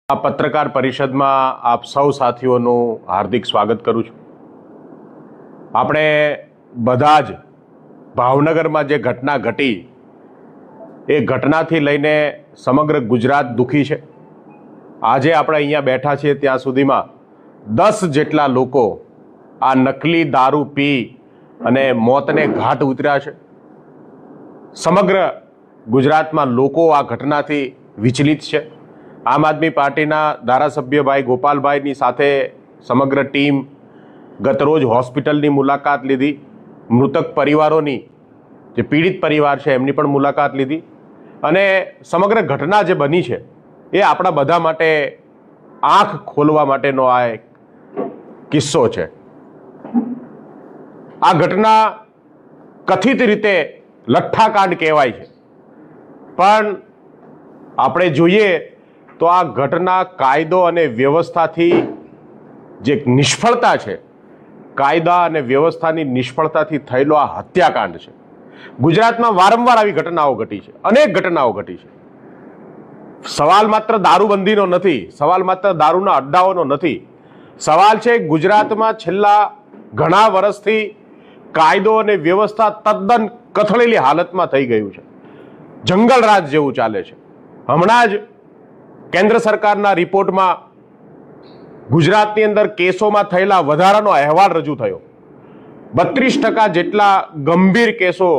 આ પત્રકાર પરિષદમાં આપ સૌ સાથીઓનું હાર્દિક સ્વાગત કરું છું। આપણે બધા જ ભાવનગરમાં જે ઘટના ઘટી એ ઘટનાથી લઈને સમગ્ર ગુજરાત દુઃખી છે। આજે આપણે અહીંયા બેઠા છીએ ત્યાં સુધીમાં 10 જેટલા લોકો આ નકલી દારૂ પી અને મોતને ઘાટ ઉતર્યા છે। સમગ્ર ગુજરાતમાં લોકો આ ઘટનાથી વિચલિત છે। આમ આદમી પાર્ટીના ધારાસભ્ય ભાઈ ગોપાલભાઈની સાથે સમગ્ર ટીમ ગતરોજ હોસ્પિટલની મુલાકાત લીધી, મૃતક પરિવારોની જે પીડિત પરિવાર છે એમની પણ મુલાકાત લીધી અને સમગ્ર ઘટના જે બની છે એ આપણા બધા માટે આંખ ખોલવા માટેનો આ એક કિસ્સો છે। આ ઘટના કથિત રીતે લઠ્ઠાકાંડ કહેવાય છે, પણ આપણે જોઈએ તો આ ઘટના કાયદો અને વ્યવસ્થાથી જે નિષ્ફળતા છે, કાયદા અને વ્યવસ્થાની નિષ્ફળતાથી થયેલો આ હત્યાકાંડ છે। ગુજરાતમાં વારંવાર આવી ઘટનાઓ ઘટી છે, અનેક ઘટનાઓ ઘટી છે। સવાલ માત્ર દારૂબંધીનો નથી, સવાલ માત્ર દારૂના અડ્ડાઓનો નથી, સવાલ છે ગુજરાતમાં છેલ્લા ઘણા વર્ષથી કાયદો અને વ્યવસ્થા તદ્દન કથળેલી હાલતમાં થઈ ગયું છે, જંગલ રાજ જેવું ચાલે છે। હમણાં જ કેન્દ્ર સરકારના રિપોર્ટમાં ગુજરાતની અંદર કેસોમાં થયેલા વધારાનો અહેવાલ રજૂ થયો। 32% જેટલા ગંભીર કેસો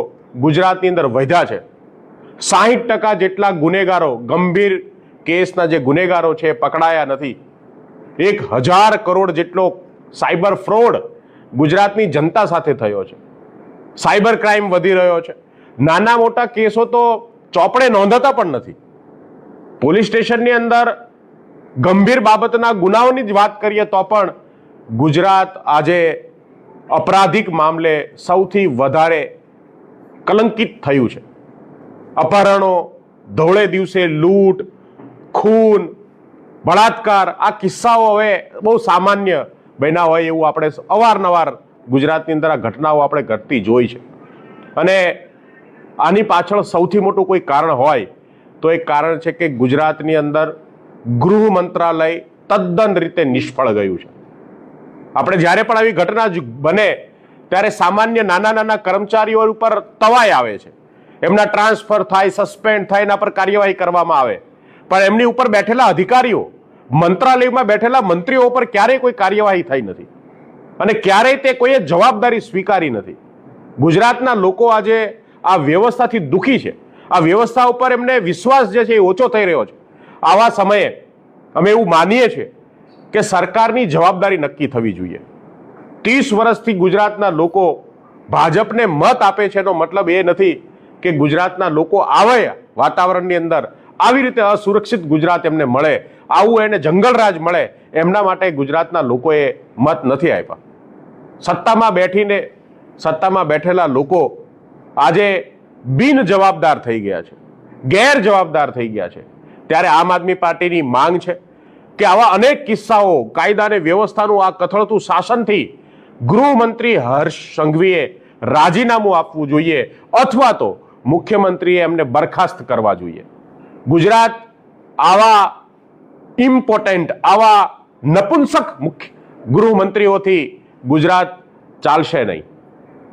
ગુજરાતની અંદર વધ્યા છે। 60% જેટલા ગુનેગારો, ગંભીર કેસના જે ગુનેગારો છે પકડાયા નથી। 1000 કરોડ જેટલો સાયબર ફ્રોડ ગુજરાતની જનતા સાથે થયો છે। સાયબર ક્રાઇમ વધી રહ્યો છે। નાના મોટા કેસો તો ચોપડે નોંધાતા પણ નથી। પોલીસ સ્ટેશનની અંદર ગંભીર બાબતના ગુનાઓની જ વાત કરીએ તો પણ ગુજરાત આજે અપરાધિક મામલે સૌથી વધારે કલંકિત થયું છે। અપહરણો, ધોળે દિવસે લૂંટ, ખૂન, બળાત્કાર, આ કિસ્સાઓ હવે બહુ સામાન્ય બન્યા હોય એવું આપણે અવારનવાર ગુજરાતની અંદર આ ઘટનાઓ આપણે ઘટતી જોઈ છે। અને આની પાછળ સૌથી મોટું કોઈ કારણ હોય તો એક કારણ છે કે ગુજરાતની અંદર ગૃહ મંત્રાલય તદ્દન રીતે નિષ્ફળ ગયું છે। આપણે જ્યારે પણ આવી ઘટના બને ત્યારે સામાન્ય નાના નાના કર્મચારીઓ ઉપર તવાઈ આવે છે, એમના ટ્રાન્સફર થાય, સસ્પેન્ડ થાય, એના પર કાર્યવાહી કરવામાં આવે, પણ એમની ઉપર બેઠેલા અધિકારીઓ, મંત્રાલયમાં બેઠેલા મંત્રીઓ ઉપર ક્યારેય કોઈ કાર્યવાહી થઈ નથી અને ક્યારેય તે કોઈએ જવાબદારી સ્વીકારી નથી। ગુજરાતના લોકો આજે આ વ્યવસ્થાથી દુઃખી છે। આ વ્યવસ્થા ઉપર એમને વિશ્વાસ જે છે એ ઓછો થઈ રહ્યો છે। આવા સમયે અમે એવું માનીએ છીએ કે સરકારની જવાબદારી નક્કી થવી જોઈએ। 30 વર્ષથી ગુજરાતના લોકો ભાજપને મત આપે છે એનો મતલબ એ નથી કે ગુજરાતના લોકો આવે વાતાવરણની અંદર આવી રીતે અસુરક્ષિત ગુજરાત એમને મળે, આવું એને જંગલરાજ મળે, એમના માટે ગુજરાતના લોકોએ મત નથી આપ્યા। સત્તામાં બેઠેલા લોકો આજે બિનજવાબદાર થઈ ગયા છે, ગેરજવાબદાર થઈ ગયા છે। ત્યારે આમ આદમી પાર્ટીની માંગ છે કે આવા અનેક કિસ્સાઓ, કાયદા અને વ્યવસ્થાનું આ કથળતું શાસનથી ગૃહમંત્રી હર્ષ સંઘવીએ રાજીનામું આપવું જોઈએ અથવા તો મુખ્યમંત્રીએ એમને બરખાસ્ત કરવા જોઈએ। ગુજરાત આવા ઇમ્પોર્ટન્ટ, આવા નપુંસક ગૃહમંત્રીઓથી ગુજરાત ચાલશે નહીં।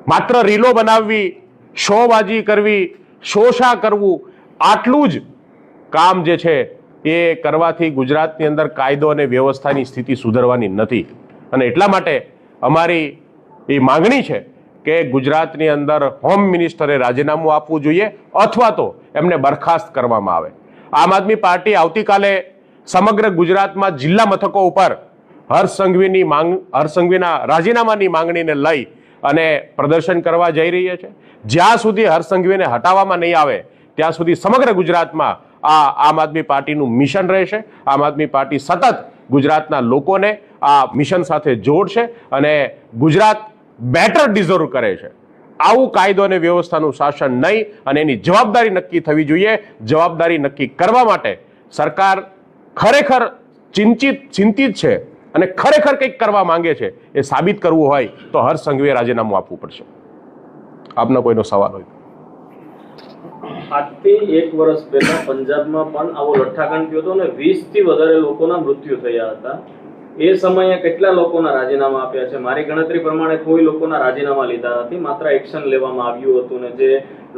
માત્ર રીલો બનાવવી, શોબાજી કરવી, શોષા કરવું, આટલું જ કામ જે છે એ કરવાથી ગુજરાતની અંદર કાયદો અને વ્યવસ્થાની સ્થિતિ સુધરવાની નથી। અને એટલા માટે અમારી એ માંગણી છે કે ગુજરાતની અંદર હોમ મિનિસ્ટરે રાજીનામું આપવું જોઈએ અથવા તો એમને બરખાસ્ત કરવામાં આવે। આમ આદમી પાર્ટી આવતીકાલે સમગ્ર ગુજરાતમાં જિલ્લા મથકો ઉપર હર્ષ સંઘવીના રાજીનામાની માંગણીને લઈ અને પ્રદર્શન કરવા જઈ રહી છે। જ્યાં સુધી હર્ષ સંઘવીને હટાવવામાં નહીં આવે ત્યાં સુધી સમગ્ર ગુજરાતમાં આ આમ આદમી પાર્ટીનું મિશન રહેશે। આમ આદમી પાર્ટી સતત ગુજરાતના લોકોને આ મિશન સાથે જોડશે અને ગુજરાત બેટર ડિઝર્વ કરે છે। આવું કાયદો અને વ્યવસ્થાનું શાસન નહીં અને એની જવાબદારી નક્કી થવી જોઈએ। જવાબદારી નક્કી કરવા માટે સરકાર ખરેખર ચિંતિત છે અને ખરેખર કંઈક કરવા માંગે છે એ સાબિત કરવું હોય તો હર્ષ સંઘવીએ રાજીનામું આપવું પડશે। આપનો કોઈનો સવાલ હોય? આજથી 1 વર્ષ પહેલા પંજાબમાં પણ આવો લઠ્ઠાકાંડ થયો હતો અને 20 થી વધારે લોકોના મૃત્યુ થયા હતા. એ સમયે કેટલા લોકોના રાજીનામા આપ્યા છે? મારી ગણતરી પ્રમાણે કોઈ લોકોના રાજીનામા લીધા નથી, માત્ર એક્શન લેવામાં આવ્યું હતું ને જે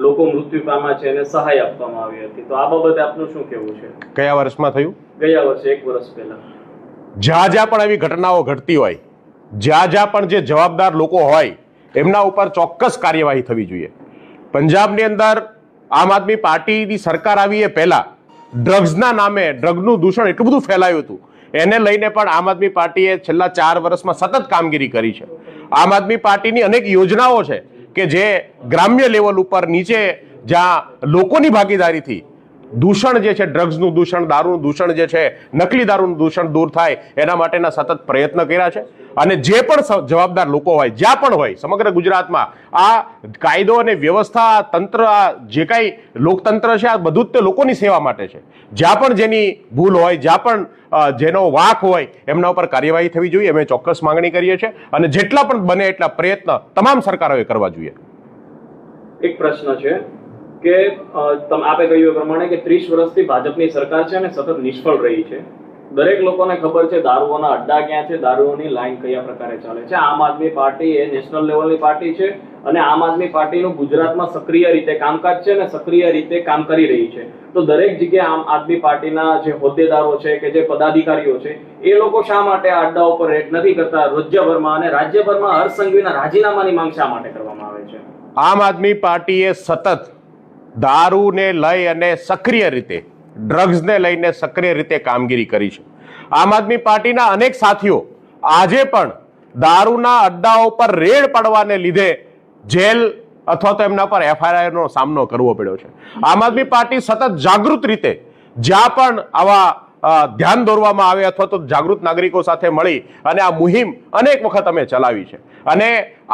લોકો મૃત્યુ પામ્યા છે એને સહાય આપવામાં આવી હતી. તો આ બાબતે આપનું શું કહેવું છે? કયા વર્ષમાં થયું? ગયા વર્ષે 1 વર્ષ પહેલા. જ્યાં જ્યાં પણ આવી ઘટનાઓ ઘટતી હોય, જ્યાં જ્યાં પણ જે જવાબદાર લોકો હોય એમના ઉપર ચોક્કસ કાર્યવાહી થવી જોઈએ. પંજાબની અંદર આમ આદમી પાર્ટીની સરકાર આવી એ પહેલા ડ્રગ્સના નામે ડ્રગનું દૂષણ એટલું બધું ફેલાયું હતું, એને લઈને પણ આમ આદમી પાર્ટીએ છેલ્લા 4 વર્ષમાં સતત કામગીરી કરી છે. આમ આદમી પાર્ટીની અનેક યોજનાઓ છે કે જે ગ્રામ્ય લેવલ ઉપર નીચે જ્યાં લોકોની ભાગીદારીથી દૂષણ જે છે, ડ્રગ્સનું દૂષણ, દારૂનું દૂષણ જે છે, નકલી દારૂનું દૂષણ દૂર થાય એના માટેના સતત પ્રયત્ન કર્યા છે. અને જે પણ જવાબદાર લોકો હોય, જ્યાં પણ હોય સમગ્ર ગુજરાતમાં આ કાયદો અને વ્યવસ્થા તંત્ર, જે કાંઈ લોકતંત્ર છે, આ બધું જ તે લોકોની સેવા માટે છે. જ્યાં પણ જેની ભૂલ હોય, જ્યાં પણ જેનો વાંક હોય એમના ઉપર કાર્યવાહી થવી જોઈએ. અમે ચોક્કસ માંગણી કરીએ છીએ અને જેટલા પણ બને એટલા પ્રયત્ન તમામ સરકારોએ કરવા જોઈએ. એક પ્રશ્ન છે કે આપે કહ્યું એ પ્રમાણે કે 30 વર્ષથી ભાજપની સરકાર છે અને સતત નિષ્ફળ રહી છે. દરેક લોકોને ખબર છે દારૂઓના અડ્ડા ક્યાં છે, દારૂઓની લાઈન કયા પ્રકારે ચાલે છે. આમ આદમી પાર્ટી એ નેશનલ લેવલની પાર્ટી છે અને આમ આદમી પાર્ટીનું ગુજરાતમાં સક્રિય રીતે કામકાજ છે અને સક્રિય રીતે કામ કરી રહી છે. તો દરેક જગ્યાએ આમ આદમી પાર્ટીના જે હોદ્દેદારો છે કે જે પદાધિકારીઓ છે એ લોકો શા માટે આ અડ્ડા ઉપર રેડ નથી કરતા રાજ્યભરમાં, અને રાજ્યભરમાં હર્ષ સંઘવીના રાજીનામાની માંગ શા માટે કરવામાં આવે છે? આમ આદમી પાર્ટીએ સતત દારૂને લઈ અને સક્રિય રીતે, ડ્રગ્સને લઈને સક્રિય રીતે કામગીરી કરી છે. આમ આદમી પાર્ટીના અનેક સાથીઓ આજે પણ દારૂના અડ્ડાઓ પર રેડ પાડવાને લીધે જેલ અથવા તો એમના પર FIR નો સામનો કરવો પડ્યો છે. આમ આદમી પાર્ટી સતત જાગૃત રીતે જ્યાં પણ આવા ધ્યાન દોરવામાં આવે અથવા તો જાગૃત નાગરિકો સાથે મળી અને આ મુહિમ અનેક વખત અમે ચલાવી છે. અને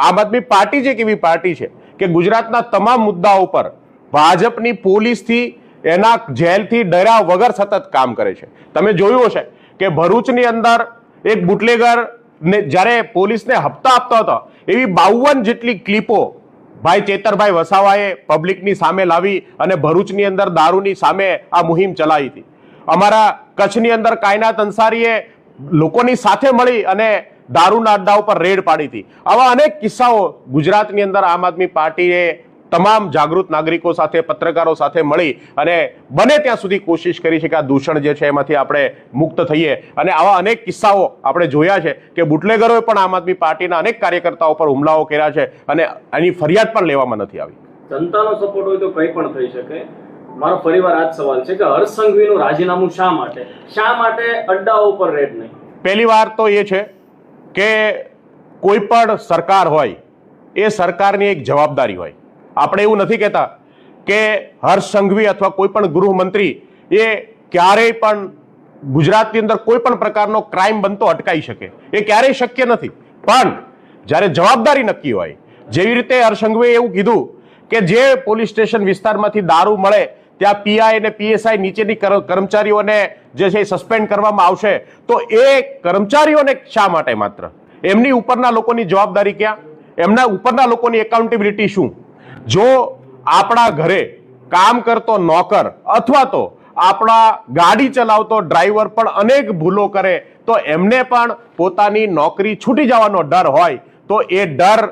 આમ આદમી પાર્ટી જે કેવી પાર્ટી છે કે ગુજરાતના તમામ મુદ્દાઓ પર ભાજપની પોલીસથી, એના જેલથી ડર્યા વગર સતત કામ કરે છે. તમે જોયું હશે કે ભરૂચની અંદર એક બુટલેગર ને જ્યારે પોલીસને હપ્તા આપતો હતો એવી 52 જેટલી ક્લિપો ભાઈ ચેતરભાઈ વસાવાએ પબ્લિકની સામે લાવી અને ભરૂચની અંદર દારૂની સામે આ મુહિમ ચલાવી હતી. અમારા કચ્છની અંદર કાયનાત અંસારીએ લોકોની સાથે મળી અને દારૂના અડ્ડા ઉપર રેડ પાડી હતી. આવા અનેક કિસ્સાઓ ગુજરાતની અંદર આમ આદમી પાર્ટીએ તમામ જાગૃત નાગરિકો સાથે, પત્રકારો સાથે મળી અને બને ત્યાં સુધી કોશિશ કરી છે કે આ દૂષણ જે છે એમાંથી આપણે મુક્ત થઈએ. અને આવા અનેક કિસ્સાઓ આપણે જોયા છે કે બુટલેગરોએ પણ આમ આદમી પાર્ટીના અનેક કાર્યકર્તાઓ પર હુમલાઓ કર્યા છે અને એની ફરિયાદ પણ લેવામાં નથી આવી. જનતાનો સપોર્ટ હોય તો કંઈ પણ થઈ શકે. મારો ફરીવાર આ જ સવાલ છે કે હર્ષ સંઘવીનું રાજીનામું શા માટે? શા માટે અડ્ડાઓ ઉપર રેડ નહીં? પહેલી વાર તો એ છે કે કોઈ પણ સરકાર હોય એ સરકારની એક જવાબદારી હોય. આપણે એવું નથી કહેતા કે હર્ષ સંઘવી અથવા કોઈ પણ ગૃહમંત્રી એ ક્યારેય પણ ગુજરાતની અંદર કોઈ પણ પ્રકારનો ક્રાઇમ બનતો અટકાવી શકે, એ ક્યારેય શક્ય નથી. પણ જ્યારે જવાબદારી નક્કી હોય, જેવી રીતે હર્ષ સંઘવીએ એવું કીધું કે જે પોલીસ સ્ટેશન વિસ્તારમાંથી દારૂ મળે ત્યાં PI અને PSI નીચેની કર્મચારીઓને જે છે સસ્પેન્ડ કરવામાં આવશે, તો એ કર્મચારીઓને શા માટે? માત્ર એમની ઉપરના લોકોની જવાબદારી ક્યાં? એમના ઉપરના લોકોની એકાઉન્ટેબિલિટી શું? જો આપણા ઘરે કામ કરતો નોકર અથવા તો આપણા ગાડી ચલાવતો ડ્રાઈવર પણ અનેક ભૂલો કરે તો એમને પણ પોતાની નોકરી છૂટી જવાનો ડર હોય, તો એ ડર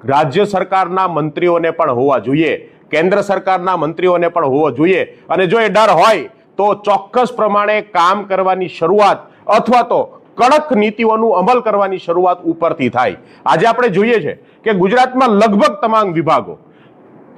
રાજ્ય સરકારના મંત્રીઓને પણ હોવા જોઈએ, કેન્દ્ર સરકારના મંત્રીઓને પણ હોવો જોઈએ. અને જો એ ડર હોય તો ચોક્કસ પ્રમાણે કામ કરવાની શરૂઆત અથવા તો કડક નીતિઓનું અમલ કરવાની શરૂઆત ઉપરથી થાય. આજે આપણે જોઈએ છે કે ગુજરાતમાં લગભગ તમામ વિભાગો,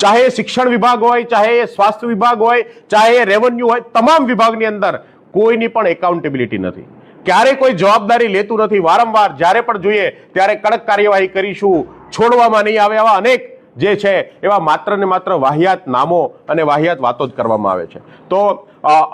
ચાહે શિક્ષણ વિભાગ હોય, ચાહે સ્વાસ્થ્ય વિભાગ હોય, ચાહે રેવન્યુ હોય, તમામ વિભાગની અંદર કોઈની પણ એકાઉન્ટેબિલિટી નથી. ક્યારેય કોઈ જવાબદારી લેતું નથી. વારંવાર જ્યારે પણ જોઈએ ત્યારે કડક કાર્યવાહી કરીશું, છોડવામાં નહીં આવે, આવા અનેક જે છે એવા માત્ર ને માત્ર વાહિયાત નામો અને વાહિયાત વાતો જ કરવામાં આવે છે. તો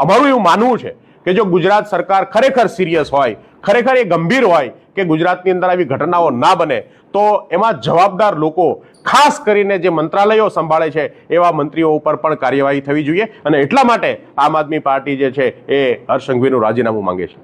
અમારું એવું માનવું છે કે જો ગુજરાત સરકાર ખરેખર સિરિયસ હોય, ખરેખર એ ગંભીર હોય કે ગુજરાતની અંદર આવી ઘટનાઓ ના બને, તો એમાં જવાબદાર લોકો, ખાસ કરીને જે મંત્રાલયો સંભાળે છે એવા મંત્રીઓ ઉપર પણ કાર્યવાહી થવી જોઈએ. અને એટલા માટે આમ આદમી પાર્ટી જે છે એ હર્ષ સંઘવીનું રાજીનામું માંગે છે.